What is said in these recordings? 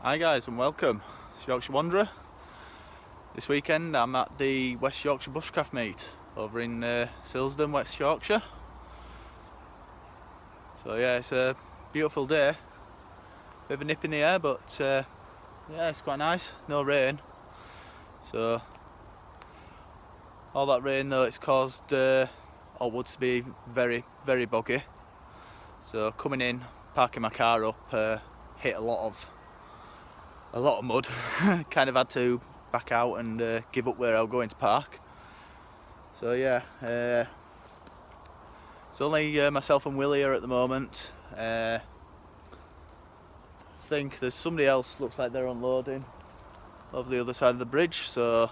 Hi guys and welcome. It's Yorkshire Wanderer. This weekend I'm at the West Yorkshire Bushcraft Meet over in Silsden, West Yorkshire. So yeah, it's a beautiful day. Bit of a nip in the air, but yeah, it's quite nice. No rain. So all that rain though, it's caused all woods to be very, very boggy. So coming in, parking my car up, hit a lot of mud. Kind of had to back out and give up where I was going to park. So yeah, it's only myself and Willie here at the moment. I think there's somebody else, looks like they're unloading over the other side of the bridge, so I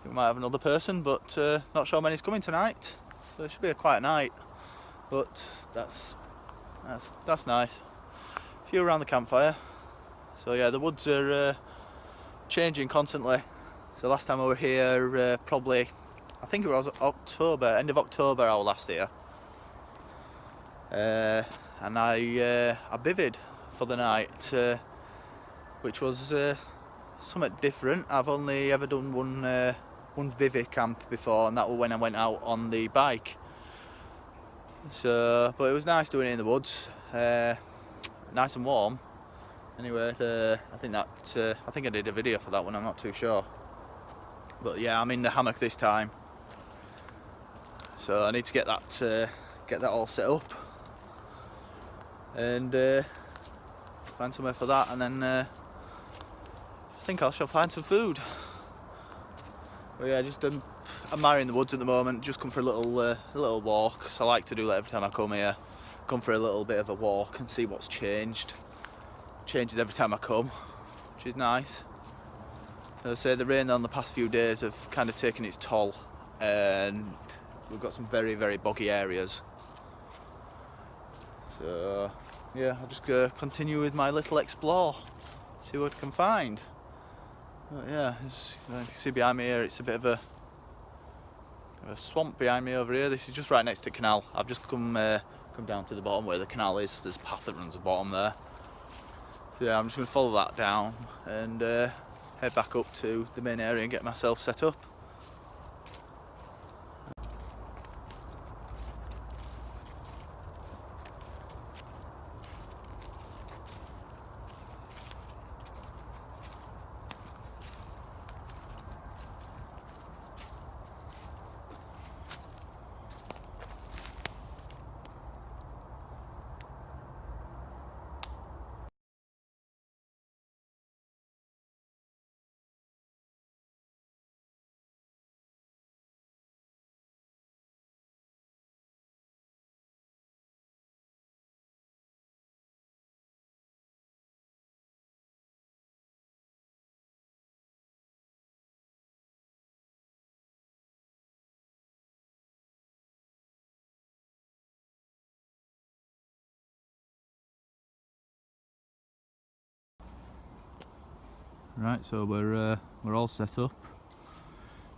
think we might have another person, but not sure many's coming tonight. So it should be a quiet night, but that's nice. A few around the campfire. So yeah, the woods are changing constantly. So last time I were here, probably, I think it was October, end of October I was last here. And I bivvied for the night, which was somewhat different. I've only ever done one bivvy camp before, and that was when I went out on the bike. So, but it was nice doing it in the woods, nice and warm. Anyway, I think I did a video for that one. I'm not too sure, but yeah, I'm in the hammock this time, so I need to get that all set up and find somewhere for that, and then I think I shall find some food. But yeah, just I'm in the woods at the moment. Just come for a little walk. So I like to do that every time I come here. Come for a little bit of a walk and see what's changed. Changes every time I come, which is nice. As I say, the rain on the past few days have kind of taken its toll, and we've got some very, very boggy areas. So yeah, I'll just continue with my little explore, see what I can find. But yeah, as you can see behind me here, it's a bit of a swamp behind me over here. This is just right next to the canal. I've just come down to the bottom where the canal is. There's a path that runs the bottom there. So yeah, I'm just going to follow that down and head back up to the main area and get myself set up. Right, so we're all set up,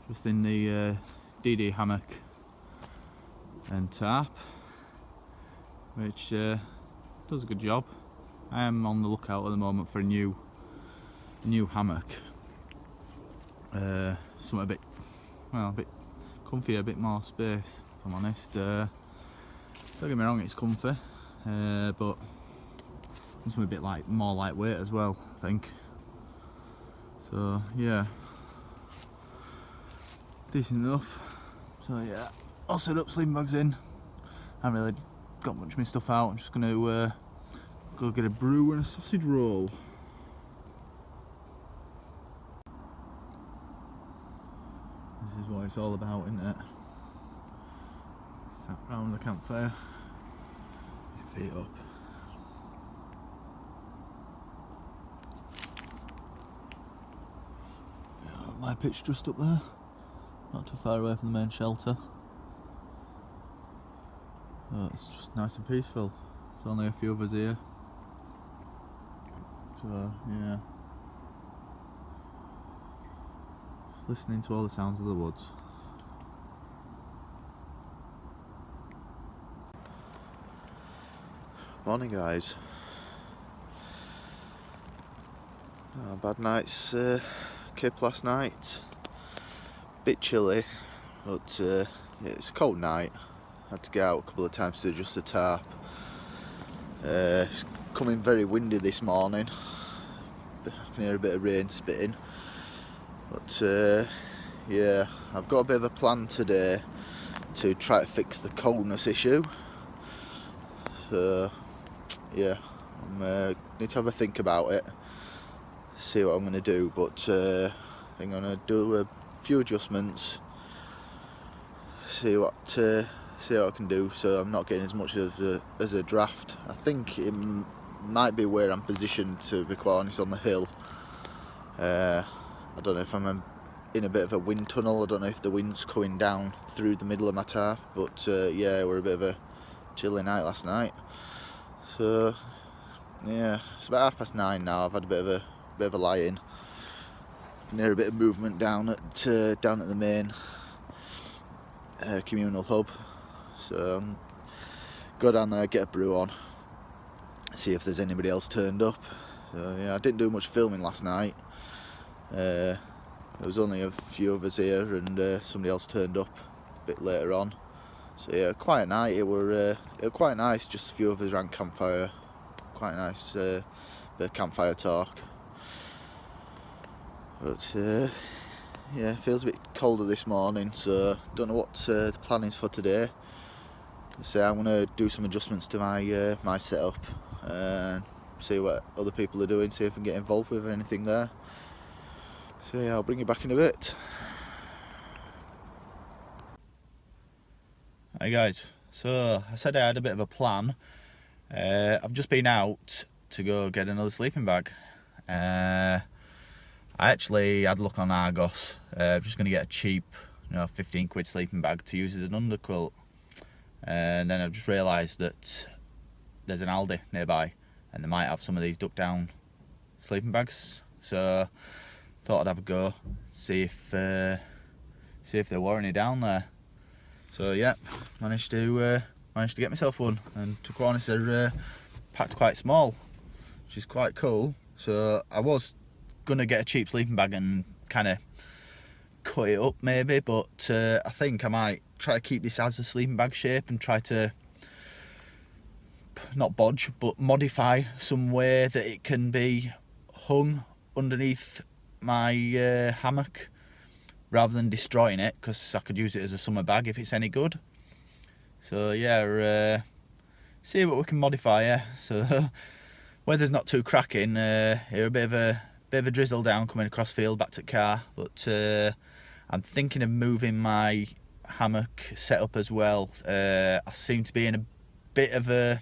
just in the DD hammock and tarp, which does a good job. I am on the lookout at the moment for a new hammock, something a bit comfy, a bit more space, if I'm honest. Don't get me wrong, it's comfy, but something a bit more lightweight as well, I think. So yeah, decent enough. So yeah, I'll set up sleeping bags in. I haven't really got much of my stuff out. I'm just going to go get a brew and a sausage roll. This is what it's all about, isn't it? Sat round the campfire, feet up. My pitch just up there, not too far away from the main shelter. Oh, it's just nice and peaceful. There's only a few of us here, so yeah, just listening to all the sounds of the woods. Morning guys. Bad night's kip last night. Bit chilly, but yeah, it's a cold night. Had to get out a couple of times to adjust the tarp. It's coming very windy this morning. I can hear a bit of rain spitting. But yeah, I've got a bit of a plan today to try to fix the coldness issue. So yeah, I need to have a think about it, see what I'm going to do, but I think I'm going to do a few adjustments, see what I can do so I'm not getting as much as a draft. I think it might be where I'm positioned, to be quite honest, on the hill. I don't know if I'm in a bit of a wind tunnel. I don't know if the wind's coming down through the middle of my tarp, but yeah, we're a bit of a chilly night last night. So yeah, it's about 9:30 now. I've had a bit of a lie in. I can hear a bit of movement down at the main communal hub. So go down there, get a brew on, see if there's anybody else turned up. So yeah, I didn't do much filming last night. There was only a few of us here, and somebody else turned up a bit later on. So yeah, quiet night. It were quite nice. Just a few of us around campfire. Quite nice bit of campfire talk. But yeah, it feels a bit colder this morning, so don't know what the plan is for today. So I'm gonna do some adjustments to my my setup and see what other people are doing, see if I can get involved with anything there. So yeah, I'll bring you back in a bit. Hi guys, so I said I had a bit of a plan. I've just been out to go get another sleeping bag. I actually had a look on Argos. I'm just going to get a cheap, 15 quid sleeping bag to use as an underquilt. And then I've just realised that there's an Aldi nearby and they might have some of these duck down sleeping bags. So thought I'd have a go, see if there were any down there. So yeah, managed to get myself one, and to be honest, they're packed quite small, which is quite cool. So I was gonna get a cheap sleeping bag and kind of cut it up maybe, but I think I might try to keep this as a sleeping bag shape and try to not bodge but modify some way that it can be hung underneath my hammock rather than destroying it, because I could use it as a summer bag if it's any good. So yeah, see what we can modify here. So weather's not too cracking. Here a bit of a drizzle down coming across field back to the car, but I'm thinking of moving my hammock setup as well. I seem to be in a bit of a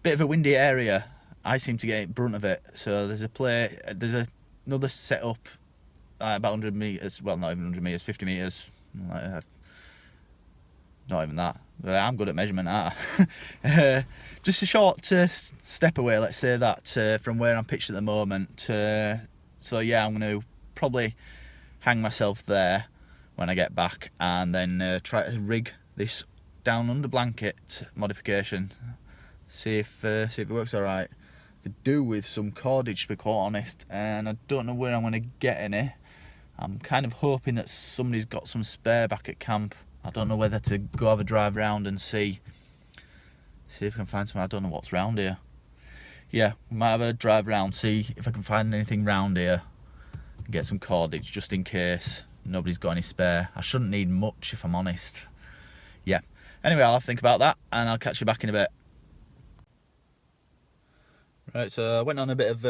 windy area. I seem to get brunt of it. So there's another setup about 100 metres, well not even 100 metres, 50 metres, not even that. I'm good at measurement, aren't I? Just a short step away, let's say that, from where I'm pitched at the moment. So yeah, I'm going to probably hang myself there when I get back, and then try to rig this down under blanket modification. See if it works alright. Could do with some cordage, to be quite honest, and I don't know where I'm going to get any. I'm kind of hoping that somebody's got some spare back at camp. I don't know whether to go have a drive round and see if I can find some. I don't know what's round here. Yeah, we might have a drive round, see if I can find anything round here and get some cordage just in case nobody's got any spare. I shouldn't need much if I'm honest. Yeah, anyway, I'll have to think about that and I'll catch you back in a bit. Right, so I went on a bit of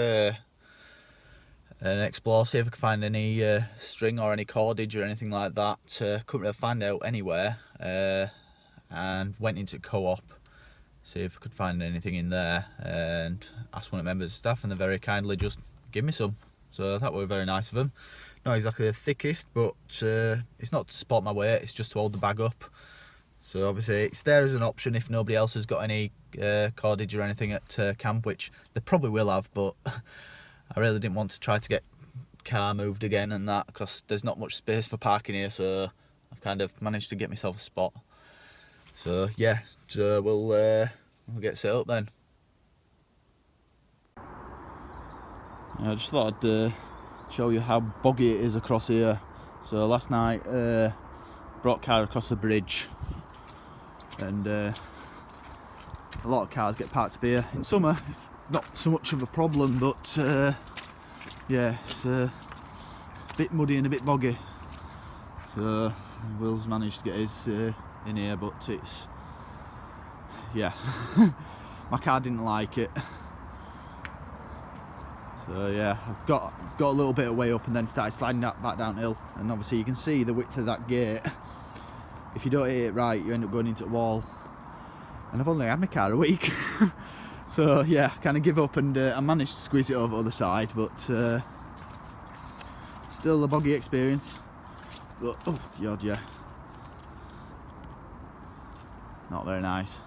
an explore, see if I could find any string or any cordage or anything like that. Couldn't really find out anywhere, and went into Co-op, see if I could find anything in there, and asked one of the members of staff, and they very kindly just give me some. So that was very nice of them. Not exactly the thickest, but it's not to support my weight, it's just to hold the bag up. So obviously it's there as an option if nobody else has got any cordage or anything at camp, which they probably will have, but I really didn't want to try to get car moved again and that, because there's not much space for parking here, so I've kind of managed to get myself a spot. So yeah, so we'll get set up then. I just thought I'd show you how boggy it is across here. So last night brought car across the bridge, and a lot of cars get parked up here. In summer it's not so much of a problem, but yeah, it's a bit muddy and a bit boggy. So Will's managed to get his in here, but it's, yeah, my car didn't like it. So yeah, I've got a little bit of way up and then started sliding that back downhill, and obviously you can see the width of that gate. If you don't hit it right, you end up going into the wall. And I've only had my car a week. So yeah, kind of give up, and I managed to squeeze it over the other side, but still a boggy experience. But oh god, yeah, not very nice.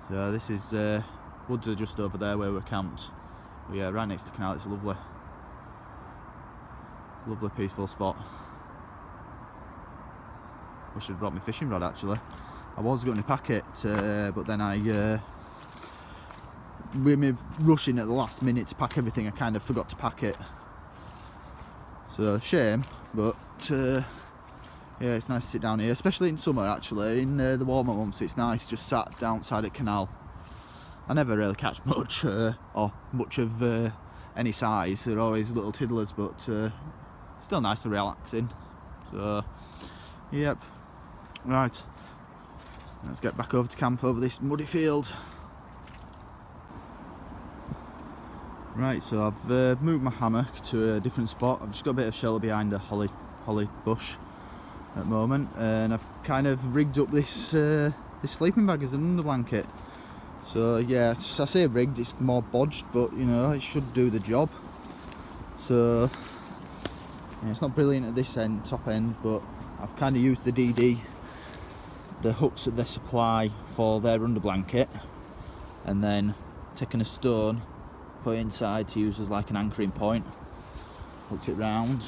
So this is woods are just over there where we're camped. But yeah, right next to the canal. It's a lovely peaceful spot. Wish I'd brought my fishing rod actually. I was going to pack it, but then with me rushing at the last minute to pack everything, I kind of forgot to pack it. So shame, but yeah, it's nice to sit down here, especially in summer actually. In the warmer months it's nice just sat downside at canal. I never really catch much, or much of any size. They're always little tiddlers, but still nice to relax in. So yep, right, let's get back over to camp over this muddy field. Right, so I've moved my hammock to a different spot. I've just got a bit of shelter behind a holly bush at the moment, and I've kind of rigged up this this sleeping bag as an under blanket. So yeah, I say rigged, it's more bodged, but you know, it should do the job. So yeah, it's not brilliant at this end, top end, but I've kind of used the DD, the hooks that they supply for their under blanket, and then taken a stone, put it inside to use as like an anchoring point, hooked it round,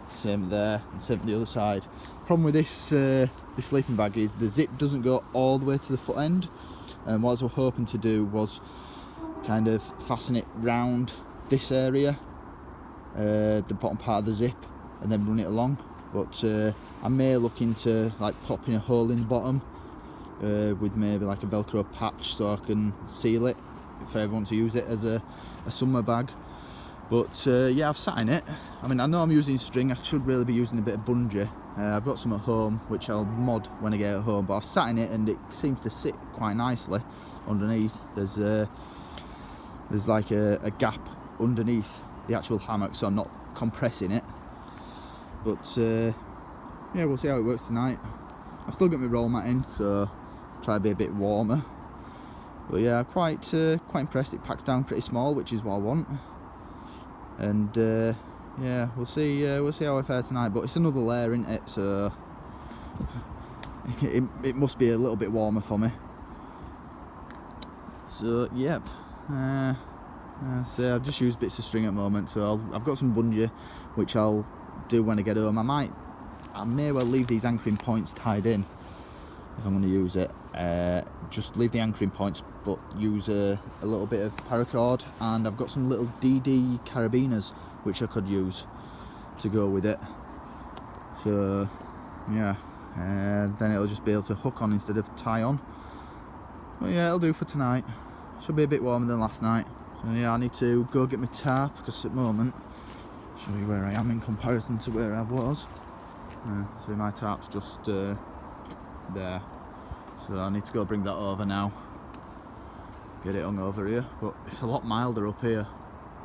same there and same on the other side. Problem with this this sleeping bag is the zip doesn't go all the way to the foot end, and what I was hoping to do was kind of fasten it round this area, the bottom part of the zip, and then run it along. But I may look into like popping a hole in the bottom with maybe like a Velcro patch so I can seal it if I ever want to use it as a summer bag. But yeah, I've sat in it. I mean, I know I'm using string, I should really be using a bit of bungee. I've got some at home which I'll mod when I get at home, but I've sat in it and it seems to sit quite nicely underneath. There's like a gap underneath the actual hammock, so I'm not compressing it. But yeah, we'll see how it works tonight. I've still got my roll mat in, so try to be a bit warmer. But yeah, I'm quite impressed. It packs down pretty small, which is what I want. And yeah, we'll see how I fare tonight. But it's another layer, isn't it? So it must be a little bit warmer for me. So yep. So I've just used bits of string at the moment. So I've got some bungee, which I'll do when I get home. I may well leave these anchoring points tied in if I'm going to use it. Just leave the anchoring points, but use a little bit of paracord, and I've got some little DD carabiners which I could use to go with it. So yeah, then it'll just be able to hook on instead of tie on. But yeah, it'll do for tonight. Should be a bit warmer than last night. So yeah, I need to go get my tarp, because at the moment, I'll show you where I am in comparison to where I was. So my tarp's just there. So I need to go bring that over now, get it hung over here. But it's a lot milder up here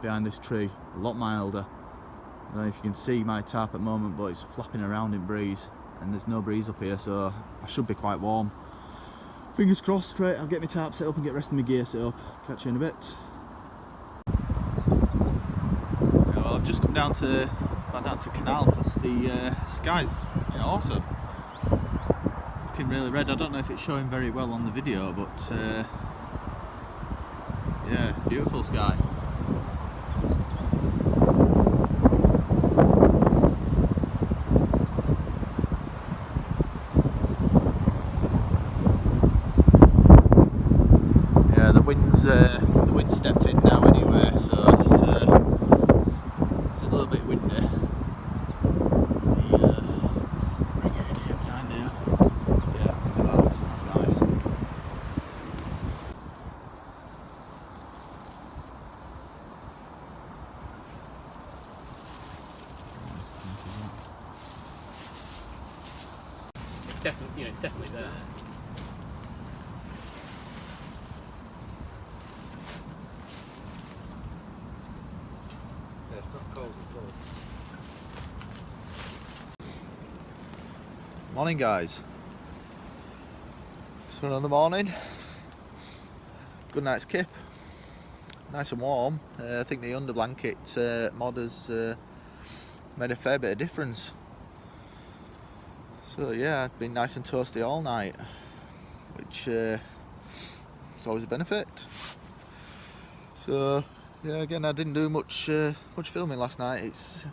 behind this tree, a lot milder. I don't know if you can see my tarp at the moment, but it's flapping around in breeze, and there's no breeze up here, so I should be quite warm. Fingers crossed. Straight, I'll get my tarp set up and get the rest of my gear set up. Catch you in a bit. Well, I've just come down to canal because the sky's awesome. Looking really red. I don't know if it's showing very well on the video, but yeah, beautiful sky. Yeah, the wind's stepped in now anyway, definitely, it's definitely there. Yeah, it's not cold at all. Morning, guys. So another morning. Good night's kip. Nice and warm. I think the under blanket mod has made a fair bit of difference. So yeah, it's been nice and toasty all night, which is always a benefit. So yeah, again, I didn't do much filming last night. It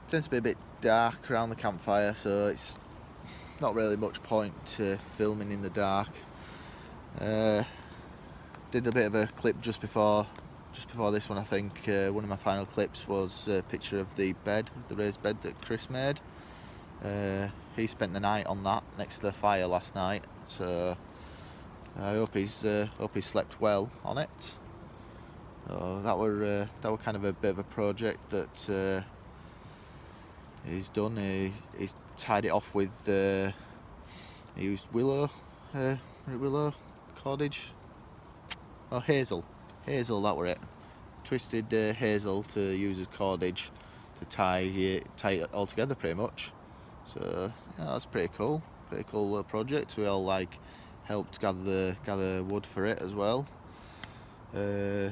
tends to be a bit dark around the campfire, so it's not really much point filming in the dark. Did a bit of a clip just before this one. I think one of my final clips was a picture of the raised bed that Chris made. He spent the night on that next to the fire last night, so I hope he's slept well on it. That were kind of a bit of a project that he's done. He's tied it off with he used willow cordage. Oh, hazel, that were it. Twisted hazel to use as cordage to tie it all together, pretty much. So yeah, that's pretty cool. Pretty cool project. We all helped gather wood for it as well. So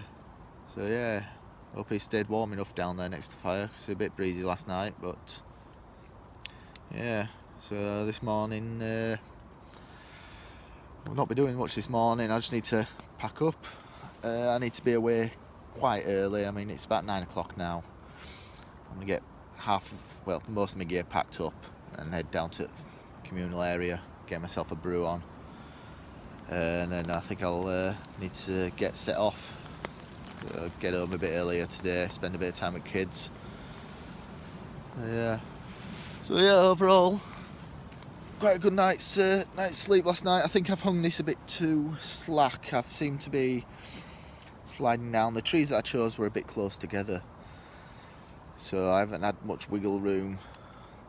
yeah, hope he stayed warm enough down there next to the fire. It's a bit breezy last night, but yeah. So this morning, I'll not be doing much this morning. I just need to pack up. I need to be away quite early. I mean, it's about 9 o'clock now. I'm gonna get most of my gear packed up and head down to the communal area, get myself a brew on, and then I think I'll need to get set off. Get home a bit earlier today, spend a bit of time with kids. Yeah. So yeah, overall, quite a good night's sleep last night. I think I've hung this a bit too slack. I've seemed to be sliding down. The trees that I chose were a bit close together, so I haven't had much wiggle room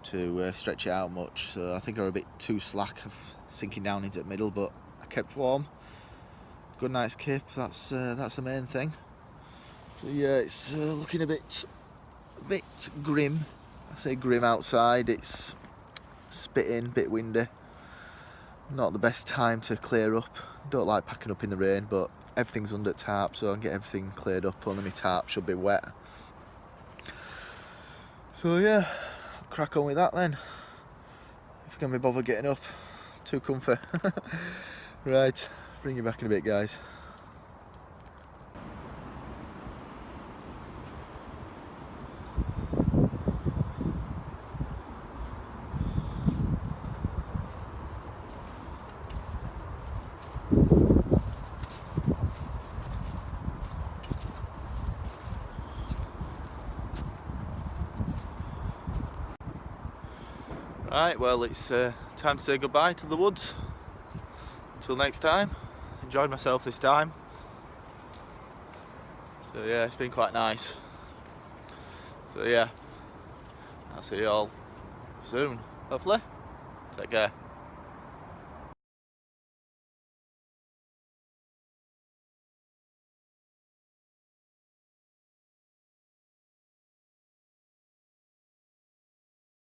to stretch it out much. So I think I'm a bit too slack of sinking down into the middle, but I kept warm. Good night's kip. That's the main thing. So yeah, it's looking a bit grim. I say grim outside. It's spitting, bit windy. Not the best time to clear up. Don't like packing up in the rain, but everything's under tarp, so I can get everything cleared up. Only my tarp should be wet. So yeah, I'll crack on with that then. If I can be bothered getting up, too comfy. Right, bring you back in a bit, guys. Right, well, it's time to say goodbye to the woods. Until next time. Enjoyed myself this time. So yeah, it's been quite nice. So yeah, I'll see you all soon, hopefully. Take care.